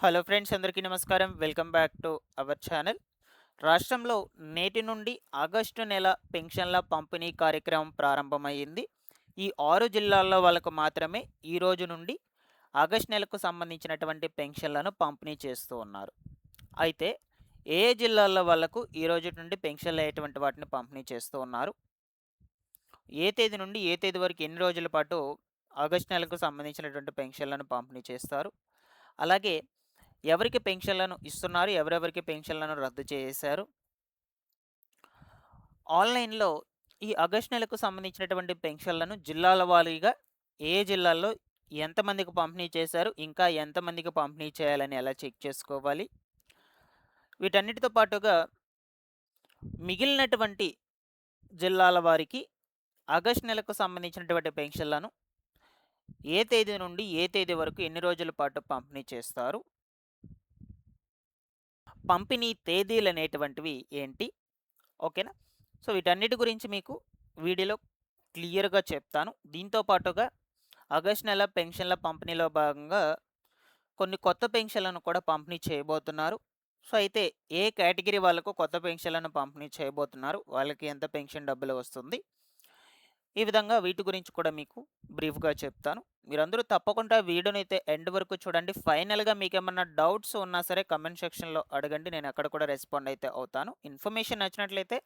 Hello friends, అందరికీ నమస్కారం. Welcome back to our channel. రాష్ట్రంలో నేటి నుండి ఆగస్టు నెల పెన్షన్ల పంపిణీ కార్యక్రమం ప్రారంభమైంది. ఈ 6 జిల్లాల్లో వాళ్ళకు మాత్రమే ఈ రోజు నుండి ఆగస్టు నెలకు సంబంధించినటువంటి పెన్షన్లను పంపిణీ చేస్తూ ఉన్నారు. అయితే ఏ ఏ జిల్లాల్లో వాళ్ళకు ఈ రోజు నుండి పెన్షన్లు అయ్యేటువంటి వాటిని పంపిణీ చేస్తూ ఉన్నారు, ఏ తేదీ నుండి ఏ తేదీ వరకు ఎన్ని రోజుల పాటు ఆగస్టు నెలకు సంబంధించినటువంటి పెన్షన్లను పంపిణీ చేస్తారు, అలాగే ఎవరికి పెన్షన్లను ఇస్తున్నారు, ఎవరెవరికి పెన్షన్లను రద్దు చేశారు, ఆన్లైన్లో ఈ ఆగస్టు నెలకు సంబంధించినటువంటి పెన్షన్లను జిల్లాల వారీగా ఏ జిల్లాల్లో ఎంతమందికి పంపిణీ చేశారు, ఇంకా ఎంతమందికి పంపిణీ చేయాలని ఎలా చెక్ చేసుకోవాలి, వీటన్నిటితో పాటుగా మిగిలినటువంటి జిల్లాల వారికి ఆగస్టు నెలకు సంబంధించినటువంటి పెన్షన్లను ఏ తేదీ నుండి ఏ తేదీ వరకు ఎన్ని రోజుల పాటు పంపిణీ చేస్తారు, పంపిణీ తేదీలు అనేటువంటివి ఏంటి, ఓకేనా. సో వీటన్నిటి గురించి మీకు వీడియోలో క్లియర్గా చెప్తాను. దీంతో పాటుగా ఆగస్టు నెల పెన్షన్ల పంపిణీలో భాగంగా కొన్ని కొత్త పెన్షన్లను కూడా పంపిణీ చేయబోతున్నారు. సో అయితే ఏ కేటగిరీ వాళ్ళకు కొత్త పెన్షన్లను పంపిణీ చేయబోతున్నారు, వాళ్ళకి ఎంత పెన్షన్ డబ్బులు వస్తుంది, ఈ విధంగా వీటి గురించి కూడా మీకు బ్రీఫ్గా చెప్తాను. మీరందరూ తప్పకుండా వీడియోని అయితే ఎండ్ వరకు చూడండి. ఫైనల్గా మీకు ఏమన్నా డౌట్స్ ఉన్నా సరే కమెంట్ సెక్షన్లో అడగండి, నేను అక్కడ కూడా రెస్పాండ్ అయితే అవుతాను. ఇన్ఫర్మేషన్ నచ్చినట్లయితే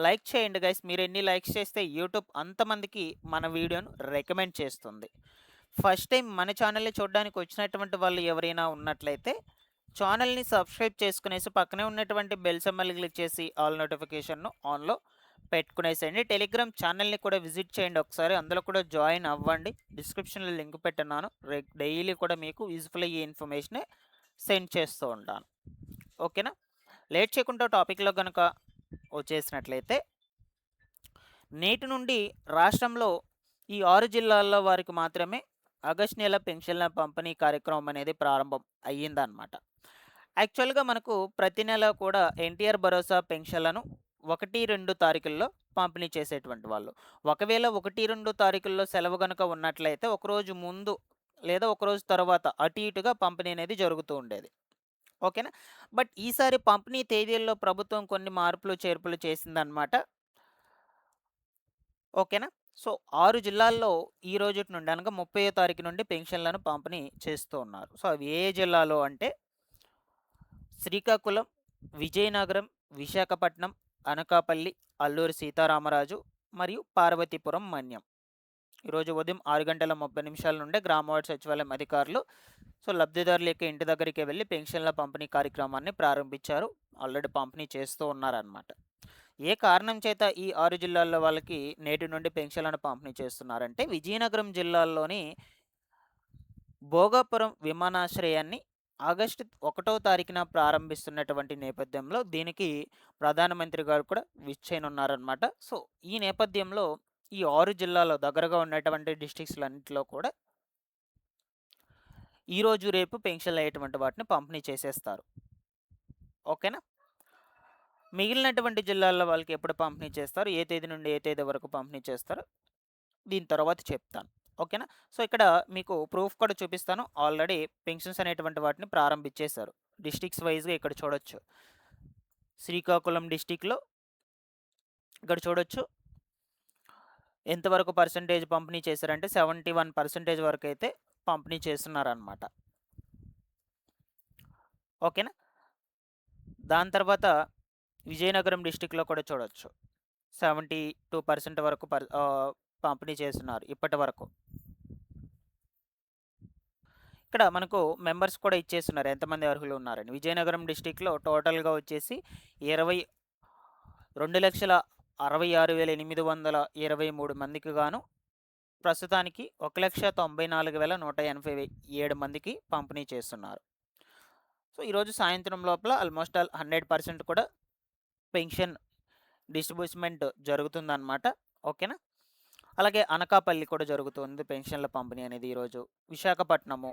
లైక్ చేయండి గైస్. మీరు ఎన్ని లైక్స్ చేస్తే యూట్యూబ్ అంతమందికి మన వీడియోను రికమెండ్ చేస్తుంది. ఫస్ట్ టైం మన ఛానల్ని చూడడానికి వచ్చినటువంటి వాళ్ళు ఎవరైనా ఉన్నట్లయితే ఛానల్ని సబ్స్క్రైబ్ చేసుకునేసి పక్కనే ఉన్నటువంటి బెల్ సింబల్ క్లిక్ చేసి ఆల్ నోటిఫికేషన్ను ఆన్లో పెట్టుకునేసేయండి. టెలిగ్రామ్ ఛానల్ని కూడా విజిట్ చేయండి ఒకసారి, అందులో కూడా జాయిన్ అవ్వండి. డిస్క్రిప్షన్లో లింక్ పెట్టున్నాను. డైలీ కూడా మీకు యూజ్ఫుల్ అయ్యే ఇన్ఫర్మేషన్ సెండ్ చేస్తూ ఉంటాను, ఓకేనా. లేట్ చేయకుండా టాపిక్లో కనుక వచ్చేసినట్లయితే, నేటి నుండి రాష్ట్రంలో ఈ 6 జిల్లాల్లో వారికి మాత్రమే ఆగస్టు నెల పెన్షన్ల పంపిణీ కార్యక్రమం అనేది ప్రారంభం అయ్యిందనమాట. యాక్చువల్గా మనకు ప్రతి నెల కూడా ఎన్టీఆర్ భరోసా పెన్షన్లను 1-2 తారీఖుల్లో పంపిణీ చేసేటువంటి వాళ్ళు. ఒకవేళ 1-2 తారీఖుల్లో సెలవు కనుక ఉన్నట్లయితే ఒకరోజు ముందు లేదా ఒకరోజు తర్వాత అటు ఇటుగా పంపిణీ అనేది జరుగుతూ ఉండేది, ఓకేనా. బట్ ఈసారి పంపిణీ తేదీల్లో ప్రభుత్వం కొన్ని మార్పులు చేర్పులు చేసిందనమాట, ఓకేనా. సో 6 జిల్లాల్లో ఈ రోజు నుండి అనగా 30వ తారీఖు నుండి పెన్షన్లను పంపిణీ చేస్తూ ఉన్నారు. సో అవి ఏ జల్లాలో అంటే శ్రీకాకుళం, విజయనగరం, విశాఖపట్నం, అనకాపల్లి, అల్లూరి సీతారామరాజు మరియు పార్వతీపురం మన్యం. ఈరోజు ఉదయం 6:30 నుండే గ్రామవార్డు సచివాలయం అధికారులు లబ్ధిదారుల యొక్క ఇంటి దగ్గరికి వెళ్ళి పెన్షన్ల పంపిణీ కార్యక్రమాన్ని ప్రారంభించారు. ఆల్రెడీ పంపిణీ చేస్తూ ఉన్నారన్నమాట. ఏ కారణం చేత ఈ 6 జిల్లాల్లో వాళ్ళకి నేటి నుండి పెన్షన్లను పంపిణీ చేస్తున్నారంటే, విజయనగరం జిల్లాలోని భోగాపురం విమానాశ్రయాన్ని ఆగస్టు 1వ తారీఖున ప్రారంభిస్తున్నటువంటి నేపథ్యంలో దీనికి ప్రధానమంత్రి గారు కూడా విచ్చేయనున్నారనమాట. సో ఈ నేపథ్యంలో ఈ 6 జిల్లాలో దగ్గరగా ఉన్నటువంటి డిస్ట్రిక్ట్స్లన్నింటిలో కూడా ఈరోజు రేపు పెన్షన్లు అయ్యేటువంటి వాటిని పంపిణీ చేసేస్తారు, ఓకేనా. మిగిలినటువంటి జిల్లాల్లో వాళ్ళకి ఎప్పుడు పంపిణీ చేస్తారు, ఏ తేదీ నుండి ఏ తేదీ వరకు పంపిణీ చేస్తారు, దీని తర్వాత చెప్తాను, ఓకేనా. సో ఇక్కడ మీకు ప్రూఫ్ కూడా చూపిస్తాను. ఆల్రెడీ పెన్షన్స్ అనేటువంటి వాటిని ప్రారంభించేశారు డిస్ట్రిక్ట్స్ వైజ్గా. ఇక్కడ చూడొచ్చు శ్రీకాకుళం డిస్టిక్లో ఇక్కడ చూడొచ్చు ఎంతవరకు పర్సంటేజ్ పంపిణీ చేశారంటే 71% వరకు అయితే పంపిణీ చేస్తున్నారనమాట, ఓకేనా. దాని తర్వాత విజయనగరం డిస్టిక్లో కూడా చూడొచ్చు 72% వరకు పంపిణీ చేస్తున్నారు ఇప్పటి వరకు. ఇక్కడ మనకు మెంబర్స్ కూడా ఇచ్చేస్తున్నారు ఎంతమంది అర్హులు ఉన్నారని. విజయనగరం డిస్టిక్లో టోటల్గా వచ్చేసి 2,66,823 మందికి గాను ప్రస్తుతానికి 1,94,187 మందికి పంపిణీ చేస్తున్నారు. సో ఈరోజు సాయంత్రం లోపల ఆల్మోస్ట్ 100% కూడా పెన్షన్ డిస్ట్రిబ్యూస్మెంట్ జరుగుతుందన్నమాట, ఓకేనా. అలాగే అనకాపల్లి కూడా జరుగుతుంది పెన్షన్ల పంపిణీ అనేది ఈరోజు. విశాఖపట్నము,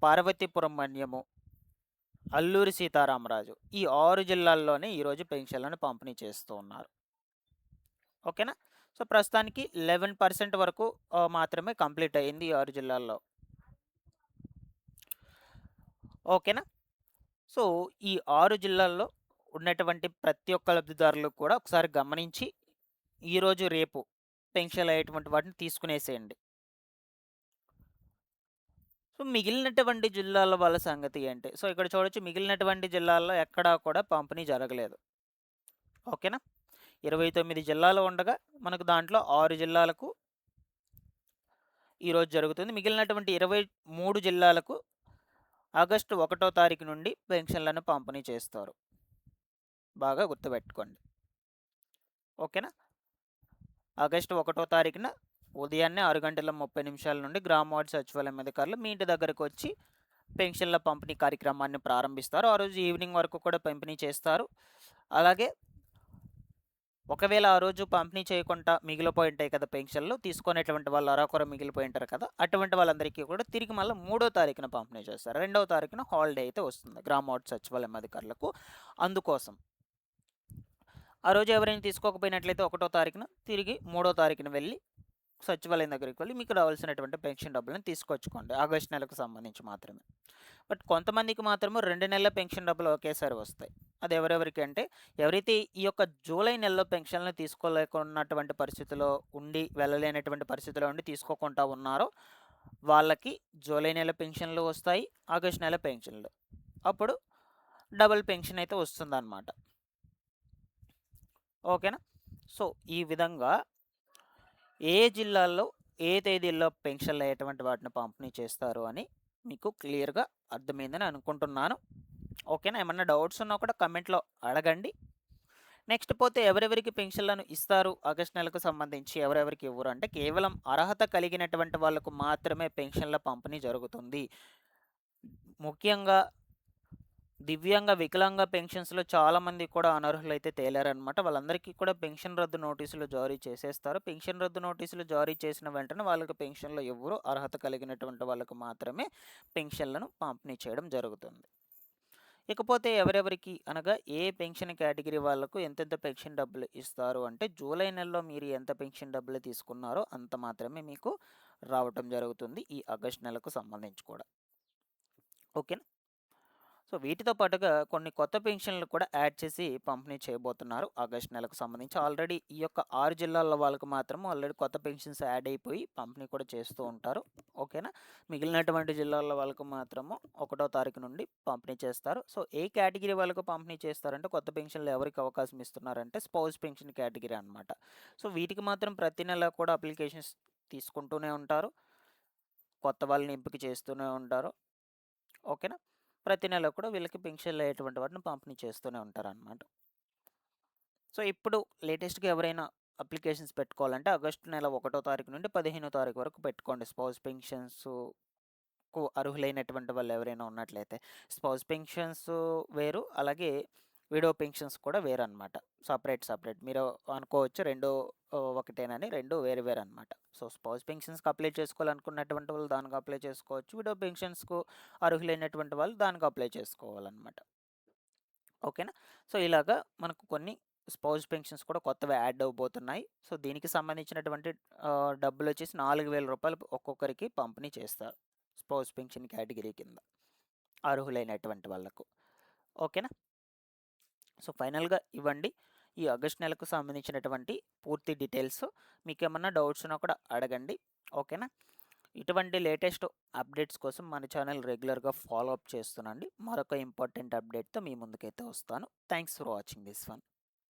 పార్వతీపురం మన్యము, అల్లూరి సీతారామరాజు ఈ 6 జిల్లాల్లోనే ఈరోజు పెన్షన్లను పంపిణీ చేస్తూ ఉన్నారు, ఓకేనా. సో ప్రస్తుతానికి 11% వరకు మాత్రమే కంప్లీట్ అయ్యింది ఈ 6 జిల్లాల్లో. ఓకేనా? సో, ఈ 6 జిల్లాల్లో ఉన్నటువంటి ప్రతి ఒక్క లబ్ధిదారులు కూడా ఒకసారి గమనించి ఈరోజు, రేపు పెన్షన్‌లయ్యేటువంటి వాటిని తీసుకునేసేయండి. సో, మిగిలినటువంటి జిల్లాల వాళ్ళ సంగతి ఏంటి? సో, ఇక్కడ చూడొచ్చు మిగిలినటువంటి జిల్లాల్లో ఎక్కడా కూడా పంపిణీ జరగలేదు. ఓకేనా? 29 జిల్లాలు ఉండగా మనకు దాంట్లో 6 జిల్లాలకు ఈరోజు జరుగుతుంది. మిగిలినటువంటి 23 జిల్లాలకు ఆగస్టు 1 తారీఖు నుండి పెన్షన్‌లను పంపిణీ చేస్తారు. బాగా గుర్తుపెట్టుకోండి. ఓకేనా? ఆగస్టు 1 తారీఖున ఉదయాన్నే 6:30 నుండి గ్రామ వార్డు సచివాలయం అధికారులు మీ ఇంటి దగ్గరకు వచ్చి పెన్షన్ల పంపిణీ కార్యక్రమాన్ని ప్రారంభిస్తారు. ఆ రోజు ఈవినింగ్ వరకు కూడా పంపిణీ చేస్తారు. అలాగే ఒకవేళ ఆ రోజు పంపిణీ చేయకుండా మిగిలిపోయి ఉంటాయి కదా పెన్షన్లు, తీసుకునేటువంటి వాళ్ళు అరాకొర మిగిలిపోయి ఉంటారు కదా, అటువంటి వాళ్ళందరికీ కూడా తిరిగి మళ్ళీ 3 తారీఖున పంపిణీ చేస్తారు. 2 తారీఖున హాలిడే అయితే వస్తుంది గ్రామ వార్డు సచివాలయం అధికారులకు. అందుకోసం ఆ రోజు ఎవరైనా తీసుకోకపోయినట్లయితే 1 తారీఖున తిరిగి 3 తారీఖున వెళ్ళి సచివాలయం దగ్గరికి వెళ్ళి మీకు రావాల్సినటువంటి పెన్షన్ డబ్బులను తీసుకొచ్చుకోండి. ఆగస్టు నెలకు సంబంధించి మాత్రమే. బట్ కొంతమందికి మాత్రము 2 నెలల పెన్షన్ డబ్బులు ఒకేసారి వస్తాయి. అది ఎవరెవరికి అంటే, ఎవరైతే ఈ యొక్క జూలై నెలలో పెన్షన్‌లు తీసుకోలేకున్నటువంటి పరిస్థితిలో ఉండి, వెళ్ళలేనటువంటి పరిస్థితిలో ఉండి తీసుకోకుండా ఉన్నారో, వాళ్ళకి జూలై నెల పెన్షన్‌లు వస్తాయి. ఆగస్టు నెల పెన్షన్‌లు. అప్పుడు డబుల్ పెన్షన్ అయితే వస్తుందన్నమాట. ఓకేనా? సో, ఈ విధంగా ఏ జిల్లాల్లో ఏ తేదీల్లో పెన్షన్లు అయ్యేటువంటి వాటిని పంపిణీ చేస్తారు అని మీకు క్లియర్‌గా అర్థమైందని అనుకుంటున్నాను. ఓకేనా? ఏమన్నా డౌట్స్ ఉన్నా కూడా కమెంట్‌లో అడగండి. నెక్స్ట్ పోతే ఎవరెవరికి పెన్షన్‌లను ఇస్తారు ఆగస్టు నెలకు సంబంధించి, ఎవరెవరికి ఇవ్వరు అంటే కేవలం అర్హత కలిగినటువంటి వాళ్ళకు మాత్రమే పెన్షన్ల పంపిణీ జరుగుతుంది. ముఖ్యంగా దివ్యాంగ, వికలాంగ పెన్షన్స్‌లో చాలామంది కూడా అనర్హులైతే తేలారనమాట. వాళ్ళందరికీ కూడా పెన్షన్ రద్దు నోటీసులు జారీ చేసేస్తారు. పెన్షన్ రద్దు నోటీసులు జారీ చేసిన వెంటనే వాళ్ళకి పెన్షన్లు ఇవ్వరు. అర్హత కలిగినటువంటి వాళ్ళకు మాత్రమే పెన్షన్లను పంపిణీ చేయడం జరుగుతుంది. ఇకపోతే ఎవరెవరికి అనగా ఏ పెన్షన్ కేటగిరీ వాళ్ళకు ఎంతెంత పెన్షన్ డబ్బులు ఇస్తారు అంటే, జూలై నెలలో మీరు ఎంత పెన్షన్ డబ్బులు తీసుకున్నారో అంత మాత్రమే మీకు రావటం జరుగుతుంది ఈ ఆగస్టు నెలకు సంబంధించి కూడా. ఓకేనా? సో, వీటితో పాటుగా కొన్ని కొత్త పెన్షన్లు కూడా యాడ్ చేసి పంపిణీ చేయబోతున్నారు ఆగస్టు నెలకు సంబంధించి. ఆల్రెడీ ఈ యొక్క 6 జిల్లాల వాళ్ళకు మాత్రం ఆల్రెడీ కొత్త పెన్షన్స్ యాడ్ అయిపోయి పంపిణీ కూడా చేస్తూ ఉంటారు. ఓకేనా? మిగిలినటువంటి జిల్లాల వాళ్ళకు మాత్రము 1 తారీఖు నుండి పంపిణీ చేస్తారు. సో, ఏ కేటగిరీ వాళ్ళకు పంపిణీ చేస్తారంటే, కొత్త పెన్షన్లు ఎవరికి అవకాశం ఇస్తున్నారంటే స్పౌస్ పెన్షన్ కేటగిరీ అనమాట. సో, వీటికి మాత్రం ప్రతి నెల కూడా అప్లికేషన్స్ తీసుకుంటూనే ఉంటారు. కొత్త వాళ్ళని ఎంపిక చేస్తూనే ఉంటారు. ఓకేనా? ప్రతి నెల కూడా వీళ్ళకి పెన్షన్లు అయ్యేటువంటి వాటిని పంపిణీ చేస్తూనే ఉంటారనమాట. సో, ఇప్పుడు లేటెస్ట్‌గా ఎవరైనా అప్లికేషన్స్ పెట్టుకోవాలంటే ఆగస్టు నెల 1 తారీఖు నుండి 15 తారీఖు వరకు పెట్టుకోండి. స్పౌస్ పెన్షన్స్‌కు అర్హులైనటువంటి వాళ్ళు ఎవరైనా ఉన్నట్లయితే. స్పౌస్ పెన్షన్స్ వేరు, అలాగే విడో పెన్షన్స్ కూడా వేరనమాట. సెపరేట్. మీరు అనుకోవచ్చు 2 ఒకటేనని. 2 వేరు వేరనమాట. సో, స్పౌస్ పెన్షన్స్‌కి అప్లై చేసుకోవాలనుకున్నటువంటి వాళ్ళు దానికి అప్లై చేసుకోవచ్చు. విడో పెన్షన్స్‌కు అర్హులైనటువంటి వాళ్ళు దానికి అప్లై చేసుకోవాలనమాట. ఓకేనా? సో, ఇలాగా మనకు కొన్ని స్పౌస్ పెన్షన్స్ కూడా కొత్తవి యాడ్ అవ్వబోతున్నాయి. సో, దీనికి సంబంధించినటువంటి డబ్బులొచ్చేసి రూ. 4,000 ఒక్కొక్కరికి పంపిణీ చేస్తారు. స్పౌస్ పెన్షన్ కేటగిరీ కింద అర్హులైనటువంటి వాళ్ళకు. ఓకేనా? సో, ఫైనల్‌గా ఇవ్వండి ఈ ఆగస్ట్ నెలకు సంబంధించినటువంటి పూర్తి డీటెయిల్స్. మీకేమన్నా డౌట్స్ ఉన్నా కూడా అడగండి. ఓకేనా? ఇటువంటి లేటెస్ట్ అప్డేట్స్ కోసం మన ఛానల్ రెగ్యులర్‌గా ఫాలో అప్ చేస్తుండండి. మరొక ఇంపార్టెంట్ అప్డేట్‌తో మీ ముందుకైతే వస్తాను. Thanks for watching this one.